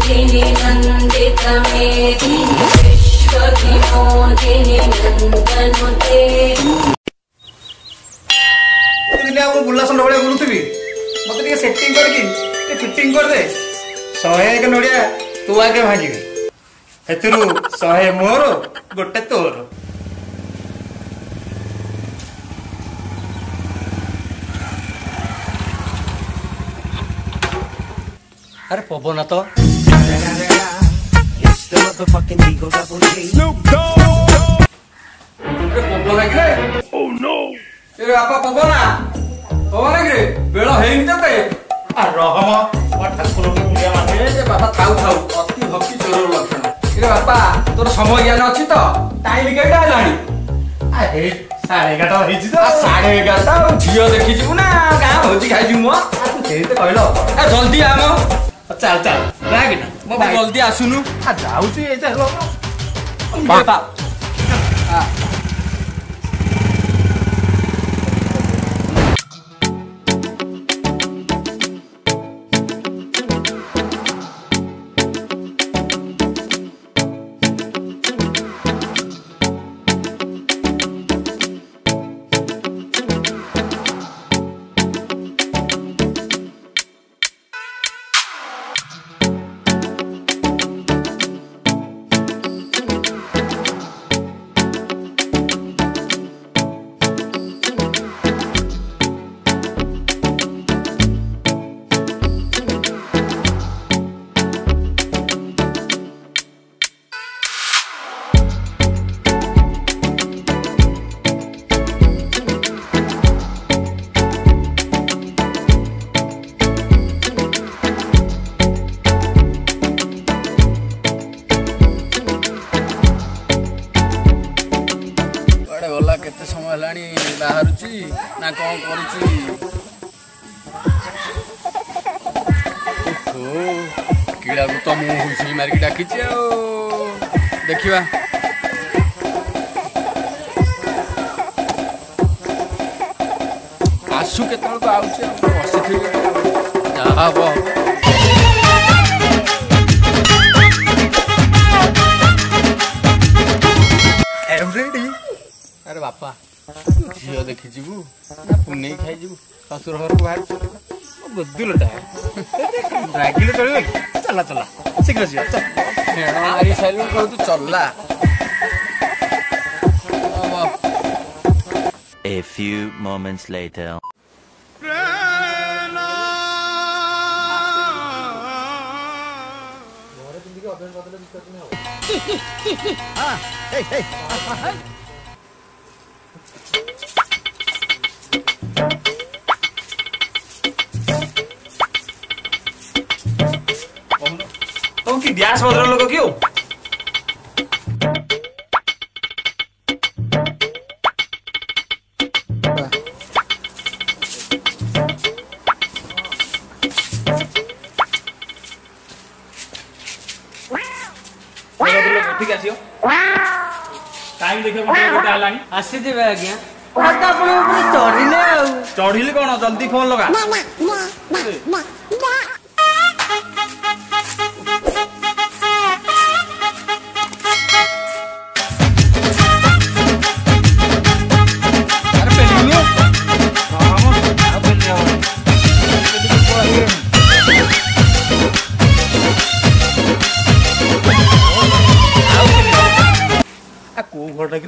विश्वविमोदिनि नन्दितमेदि विश्वविमोदिनि नन्दनुते बुला संड भाई बुलुथी मत सेटिंग करके फिटिंग कर दे 101 नड़िया तू आगे भांगी एथरू 100 मोर गोटे तोर। अरे पवन तो बापा पवना पवन कि बेल होते रहम ठाकुर बापा थाऊ थाऊ अति भक्ति चोर लक्षण रे बापा तोर समय ज्ञान अच्छी तो टाइम केटा हेलानी 11:30 तो 11:30 झील देखी ना गाँ भोजी खाई कहल जल्दी आम चल चल मो जल्दी आसुनु जाऊँ गला केते समय हलानी बाहरुची ना कौन करूची कीड़ा को तो मुँह हुई मारिक डाकी देखा आसु के आउचे बसी जहाँ हम अरे बापा झील देखी जीवु ना पुणे खाई जीवु ससुर घर को बाहर बुद्धुलटा रागिले चल चला चला शीघ्र जी चल मारी साइलु कहू तू चलला। A few moments later. तुम की गैस बदल लोग क्यों ठीक आसियो टाइम देखिए गोटे हलानी आसी देबे आज्ञा आता आपण ऊपर चढ़िले चढ़िले कोन जल्दी फोन लगा घरटा कि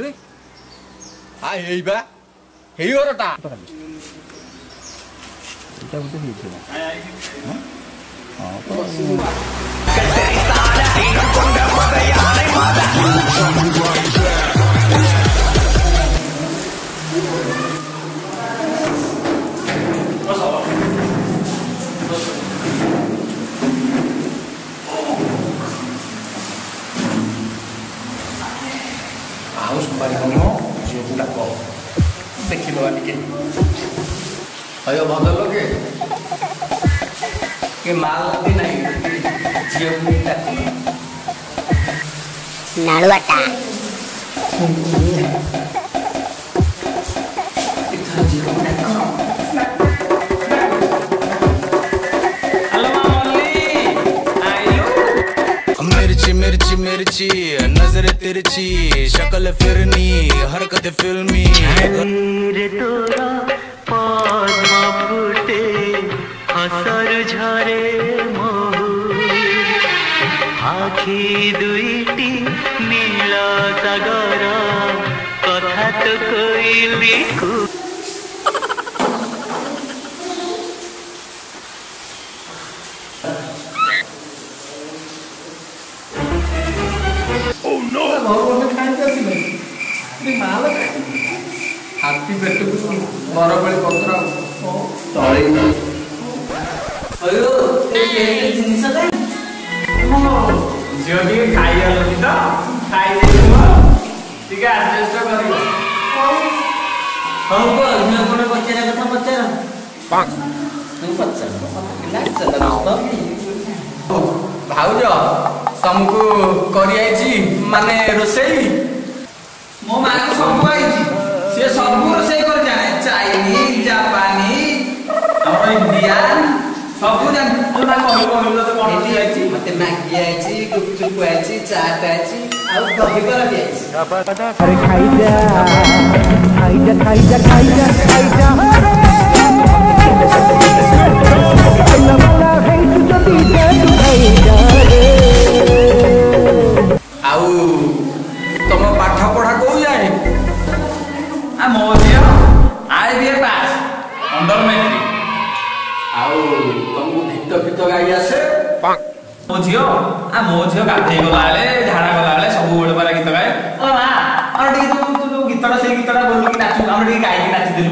घरटा देखिल अयो भद्र लोके के माल नहीं झील नाड़ुआटा हेलो मल्ली आइलु मिर्ची मिर्ची मिर्ची नजर तिरछी शक्ल फिरनी हरकत फिल्मी रे तोरा पद्म फुटे हसर झरे महु आखि दुईटी नील सागर कथा तो कोइली को ହାତୀ ପେଟକୁ ବରବଳି ପତ୍ର ତଳେ ଜିନିଷ ଝିଅ ଟିକେ ଖାଇଗଲନି ତ ଖାଇଦେଇଥିବ ଟିକେ ଆଡଜଷ୍ଟ କରିବ। ହଉ କୁହ ଝିଅ କଣ ପଚାରିବା କଥା ପଚାର ତୁ ପଚାର ଭାଉଜ ତମକୁ କରିଆଇଛି ମାନେ ରୋଷେଇ? ମୋ ମାକୁ ସବୁ ଆଇଛି ସିଏ ସବୁ ରୋଷେଇ କରି ଜାଣେ ଚାଇନିଜ ଜାପାନି ଆମର ଇଣ୍ଡିଆନ ସବୁ ଜାଣେ ମତେ ମ୍ୟାଗି ଆଇଛି ଗୁପଚୁପ ଆଇଛି ଚାଟ ଆଇଛି ଆଉ ଦହିବରା ବି ଆଇଛି अरे खाइजा खाइजा खाइजा खाइजा खाइजा ଆଉ ତମ ପାଠ ପଢା କୋଉ ଯାଏ? ମୋ ଝିଅ IBA ପାସ୍ ଅଣ୍ଡର ମେଟ୍ରିକ ଆଉ ତମକୁ ଗୀତ ଫିତ ଗାଇ ଆସେ? ମୋ ଝିଅ ଗାଧେଇ ଗଲା ବେଳେ ଝାଡା ଗଲା ବେଳେ ସବୁବେଳେ ପରା ଗୀତ ଗାଏ। ଓ ମା ଆମର ଟିକେ ତୁ ଗୀତଟା ସେଇ ଗୀତଟା ବୋଲୁ କି ନାଚୁ ଆମର ଟିକେ ଗାଇକି ନାଚିଦେଲୁ।